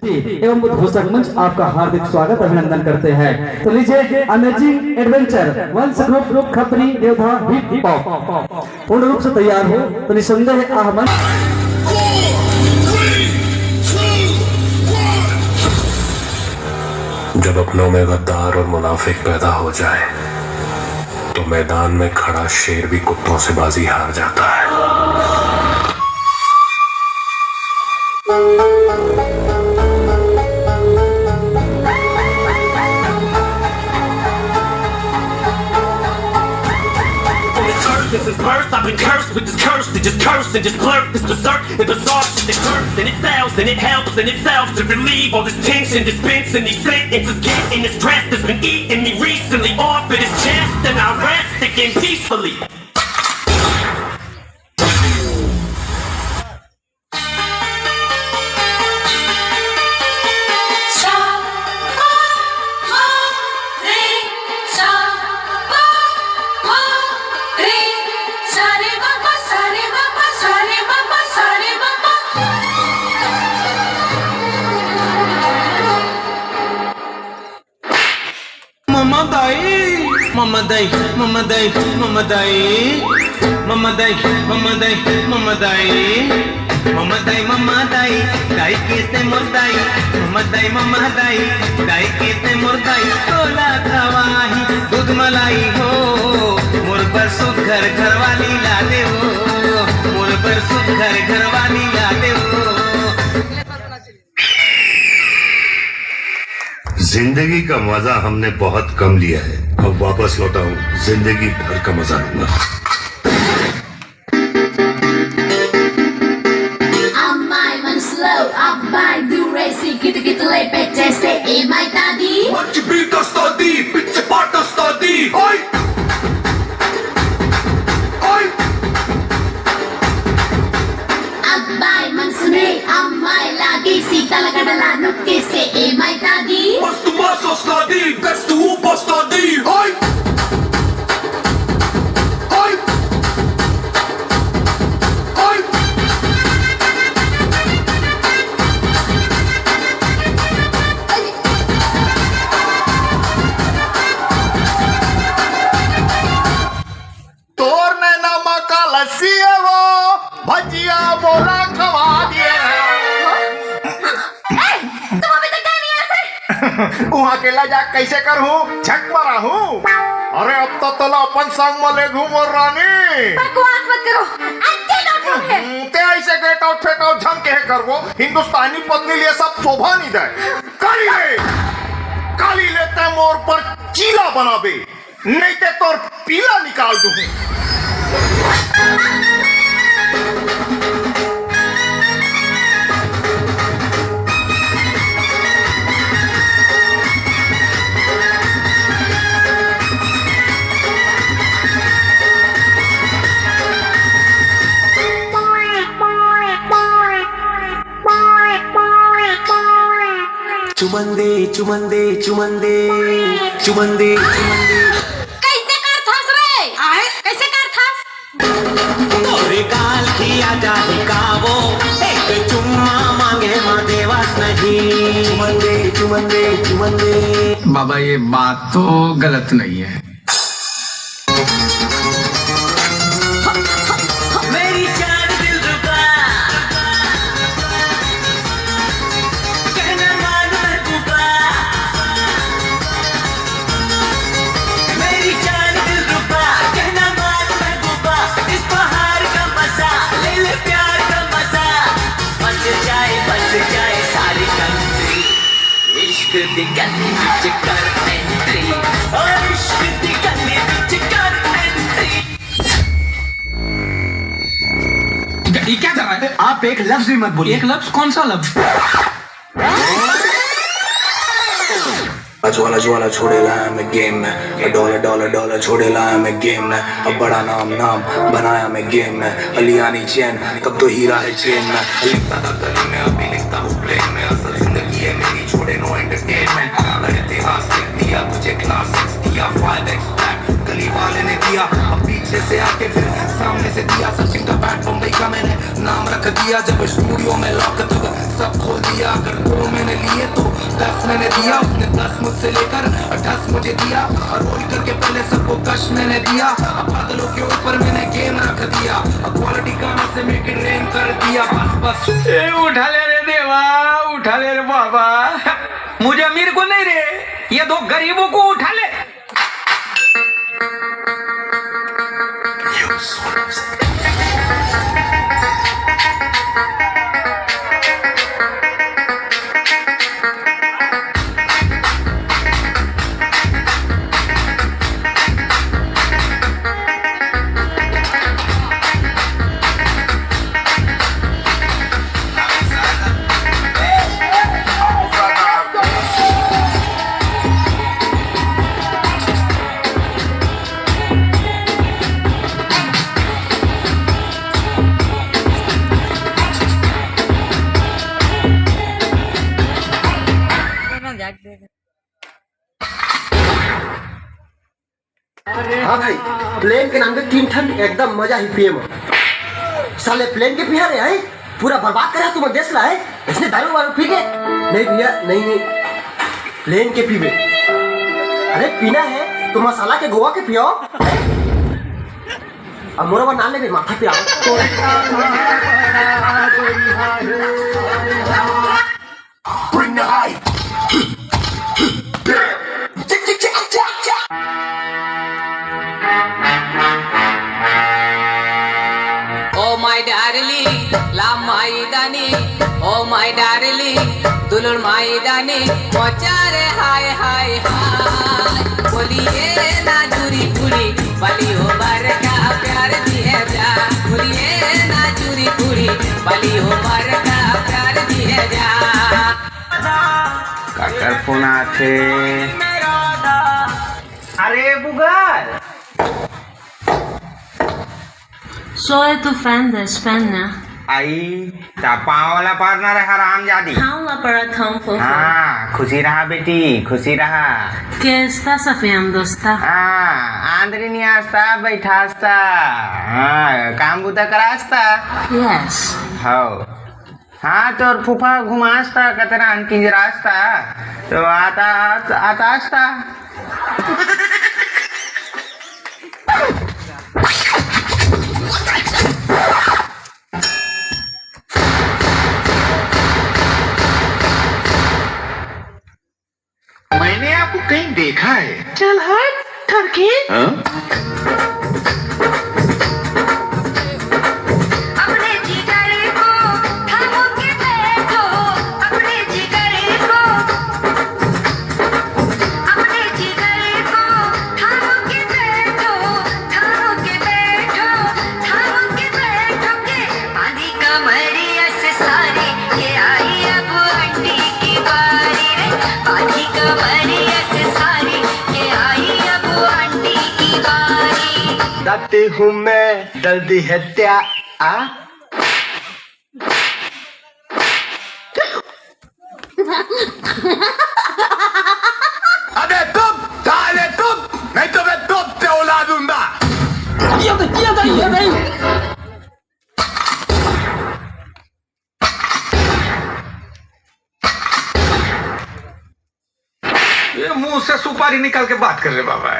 एवं घोषक मंच आपका हार्दिक स्वागत अभिनंदन करते हैं। तो लीजिए अमेजिंग एडवेंचर वंश ग्रुप खपरी देवधा हिप हॉप पूर्ण रूप से तैयार हो तो निसंदेह आहमद। जब अपनों में गद्दार और मुनाफिक पैदा हो जाए तो मैदान में खड़ा शेर भी कुत्तों से बाजी हार जाता है। This is birth, I've been cursed with this curse to just curse and just blurt this berserk and bizarre shit that hurts and it sells and it helps in itself to relieve all this tension, dispensing these sentences, getting this stress that's been eating me recently off of this chest, and I rest again peacefully. Mama day, mama day, mama day, mama day, mama day, mama day, mama day, mama day, day kete murdai, mama day, day kete murdai, tola kawahi, दूध मलाई हो, मोर पर सुख घर वाली ला दे हो, मोर पर सुख घर वाली ला दे हो। जिंदगी का मजा हमने बहुत कम लिया है, अब वापस लौटा हूँ जिंदगी भर का मजा लूंगा। भजिया बोला खवा दिए तुम अभी तक नहीं आते वहाँ अकेला जा कैसे करूँ झक मारा हूँ। अरे अब तो तला अपन संग में ले घूमो रानी। बकवास मत करो, ते ऐसे get out fate out Jhang के करवो हिंदुस्तानी पत्नी लिए सब शोभा नहीं दे। काली लेते मोर पर चीला बनाबे नहीं ते तोर पीला निकाल दूँ। चुमंदे चुमंदे चुमंदे चुमंदे चुमंदे कैसे कर थास रे आए कैसे कर थास तोरे काल किया जाही कावो एक चुम्मा मांगे मां देवास नहीं। चुमंदे चुमंदे चुमंदे बाबा ये बात तो गलत नहीं है। मेरी जान दिल रुबा कहना मान महबूबा, मेरी जान दिल रुबा कहना मान महबूबा, इस पहाड़ का मजा ले ले प्यार का मजा, बच जाए सारी कंट्री, इश्क दी गली विच कर एंट्री, और इश्क दी गली विच कर एंट्री। ये क्या कर रहा है? आप एक लफ्ज भी मत बोलिए। एक लफ्ज? कौन सा लफ्ज? ज्वाला छोड़ेला है मैं गेम में, डॉलर छोड़ेला है मैं गेम में, अब बड़ा नाम बनाया मैं गेम में, अलियानी चैन कब तो हीरा है चेन में, लिखता था गली में अभी लिखता हूँ प्लेन में, असल जिंदगी है मेरी छोड़े नो एंटरटेनमेंट, इतिहास लिख दिया मुझे क्लास 6 दिया 5x गली वाले ने दिया, अब पीछे से आके फिर सामने से दिया, सचिन का बैट बम्बई का मैंने नाम रख दिया, जब स्टूडियो में लॉक तब सब खोल दिया। अगर 2 मैंने लिए तो 10 मैंने दिया, उसने 10 मुझसे लेकर 10 मुझे दिया, और रोल करके पहले सबको कश मैंने दिया। अब बादलों के ऊपर मैंने गेम रख दिया, क्वालिटी गाने से मेक इट रेन कर दिया। बस बस उठा ले रे देवा, उठा ले रे बाबा, मुझे अमीर को नहीं रे, ये 2 गरीबों को उठा ले। हाँ भाई, प्लेन के नाम पे 3 ठंड एकदम मजा ही पिए में। साले प्लेन के पिया रे है, पूरा बर्बाद करा तुम देश ला है। इसने दारू वारू पी के नहीं भैया, नहीं प्लेन के पीवे। अरे पीना है तो मसाला के गोवा के पियो। अब मोरा नाल ले माथा पे आओ। Bring the hype. Oh my darling, la maidani. Oh my darling, dulur maidani. मोचारे हाय हाय हाय, बोलिए ना चूरी पूरी, बली हो बर का प्यार दिए जा। बोलिए ना चूरी पूरी, बली हो बर का प्यार दिए जा। काकर फोन आते। अरे बुगार, Soy tu fan de España. आई पाँव वाला पार्टनर है हराम जादी। Habla para campo. हाँ, खुशी रहा बेटी, खुशी रहा। ¿Qué estás haciendo? Está. हाँ, आंध्री नहीं आस्ता, बैठास्ता। हाँ, काम बुता करास्ता। Yes. हो हाँ, तो फूफा घुमास्ता, कतरा अंकिंज रास्ता, तो आतास्ता। मैंने आपको कहीं देखा है। चल हट ठरकी। अपने जिगर को थामो के बैठो, अपने जिगर को, अपने जिगर को थामो के बैठो, थामो के बैठो, थामो के बैठो के आधी कमरिया से सारी ये आई अब अंडी की बारी रे। आधी कमरिया से सारी ये आई अब अंडी की बारी। डरती हूँ मैं, जल्दी है क्या आ? अबे तुम, साले तुम, नहीं तो मैं तुम से औला दूंगा। ये मुंह से सुपारी निकाल के बात कर रहे बाबा।